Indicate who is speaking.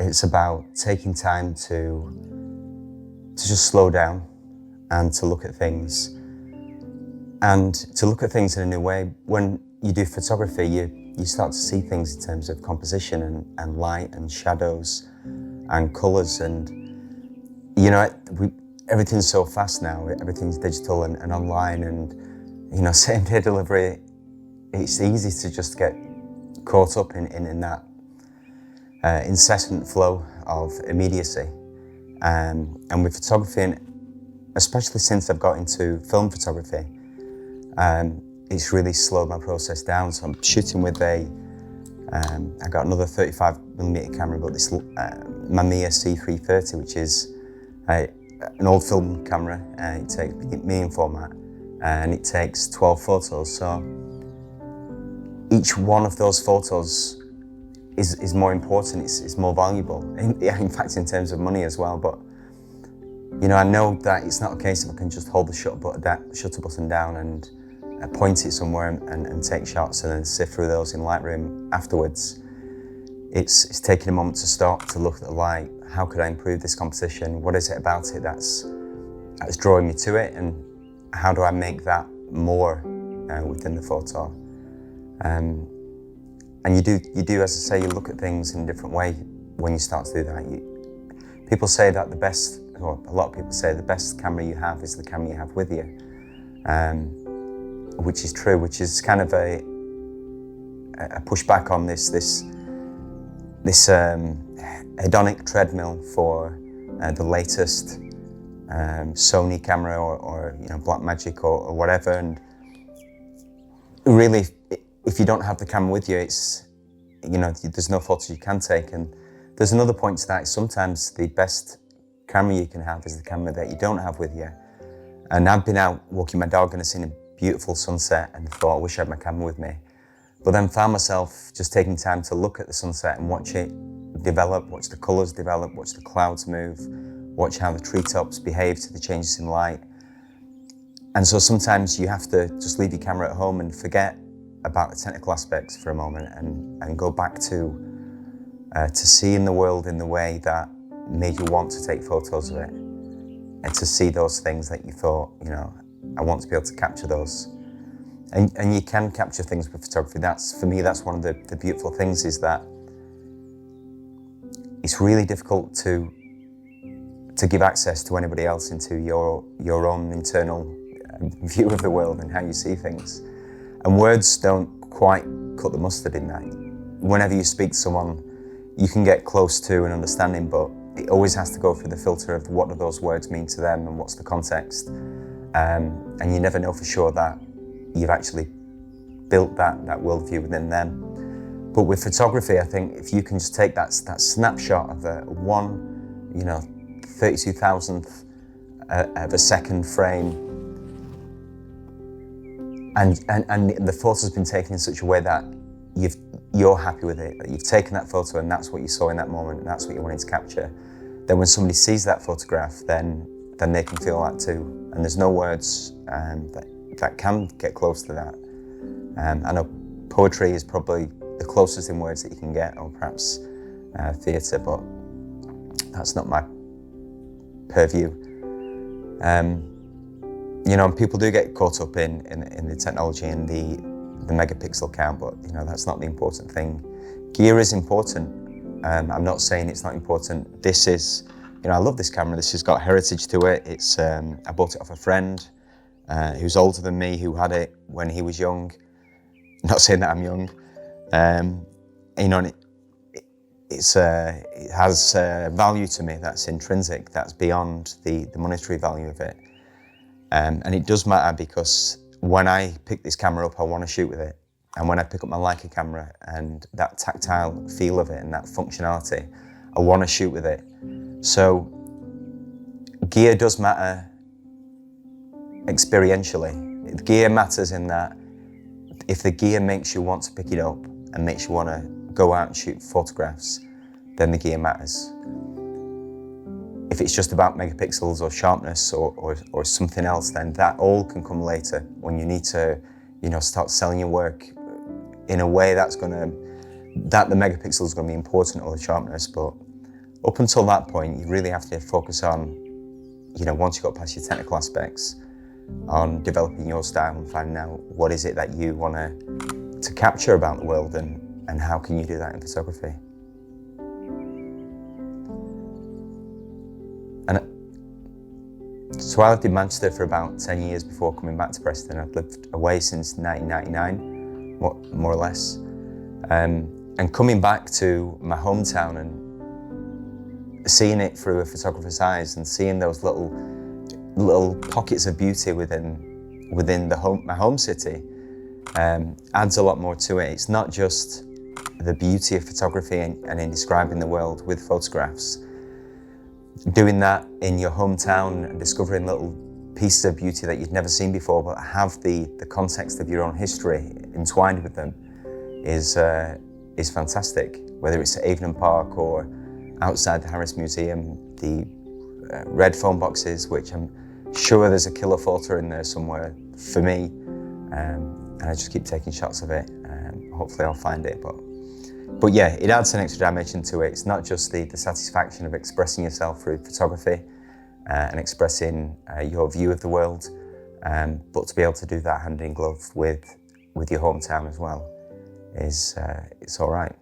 Speaker 1: It's about taking time to just slow down and to look at things. And to look at things in a new way. When you do photography, you start to see things in terms of composition and light and shadows and colours. And, you know, everything's so fast now. Everything's digital and online, and, you know, same-day delivery. It's easy to just get caught up in that incessant flow of immediacy. And with photography, and especially since I've got into film photography, it's really slowed my process down. So I'm shooting with I got another 35mm camera, but this Mamiya C330, which is an old film camera. It takes medium format, and it takes 12 photos. So each one of those photos is more important, it's more valuable. In fact, in terms of money as well. But, you know, I know that it's not a case of I can just hold the shutter button down and point it somewhere and take shots and then sift through those in Lightroom afterwards. It's taking a moment to stop, to look at the light. How could I improve this composition? What is it about it that's drawing me to it? And how do I make that more within the photo? And you do, as I say, you look at things in a different way when you start to do that. People say that a lot of people say the best camera you have is the camera you have with you. Which is true, which is kind of a pushback on this hedonic treadmill for the latest Sony camera or you know, Blackmagic or whatever. And really, if you don't have the camera with you, there's no photos you can take. And there's another point to that. Sometimes the best camera you can have is the camera that you don't have with you. And I've been out walking my dog and I've seen a beautiful sunset and thought, I wish I had my camera with me. But then found myself just taking time to look at the sunset and watch it develop, watch the colours develop, watch the clouds move, watch how the treetops behave to the changes in light. And so sometimes you have to just leave your camera at home and forget about the technical aspects for a moment and go back to seeing the world in the way that made you want to take photos of it, and to see those things that you thought, you know, I want to be able to capture those. And you can capture things with photography. For me, that's one of the beautiful things, is that it's really difficult to give access to anybody else into your own internal view of the world and how you see things. And words don't quite cut the mustard in that. Whenever you speak to someone, you can get close to an understanding, but it always has to go through the filter of what do those words mean to them and what's the context. And you never know for sure that you've actually built that worldview within them. But with photography, I think if you can just take that snapshot of a 32,000th of a second frame, and the photo's been taken in such a way that you're happy with it, that you've taken that photo and that's what you saw in that moment and that's what you wanted to capture, then when somebody sees that photograph, then they can feel that too. And there's no words that can get close to that. I know poetry is probably the closest in words that you can get, or perhaps theatre, but that's not my purview. You know, people do get caught up in the technology and the megapixel count, but you know, that's not the important thing. Gear is important. I'm not saying it's not important. This is, you know, I love this camera. This has got heritage to it. It's I bought it off a friend who's older than me, who had it when he was young. Not saying that I'm young. You know, it has value to me that's intrinsic, that's beyond the monetary value of it. And it does matter, because when I pick this camera up, I want to shoot with it. And when I pick up my Leica camera and that tactile feel of it and that functionality, I want to shoot with it. So gear does matter experientially. Gear matters in that if the gear makes you want to pick it up and makes you want to go out and shoot photographs, then the gear matters. If it's just about megapixels or sharpness or something else, then that all can come later, when you need to, you know, start selling your work in a way that the megapixels is going to be important, or the sharpness. But up until that point, you really have to focus on, once you've got past your technical aspects, on developing your style and finding out what is it that you want to capture about the world, and how can you do that in photography. And so I lived in Manchester for about 10 years before coming back to Preston. I've lived away since 1999, more or less. And coming back to my hometown and seeing it through a photographer's eyes, and seeing those little pockets of beauty within my home city, adds a lot more to it. It's not just the beauty of photography and in describing the world with photographs. Doing that in your hometown and discovering little pieces of beauty that you've never seen before, but have the context of your own history entwined with them, is fantastic. Whether it's at Avon Park or outside the Harris Museum, the red phone boxes, which I'm sure there's a killer photo in there somewhere for me, and I just keep taking shots of it. Hopefully I'll find it, but yeah, it adds an extra dimension to it. It's not just the satisfaction of expressing yourself through photography and expressing your view of the world, but to be able to do that hand in glove with your hometown as well it's all right.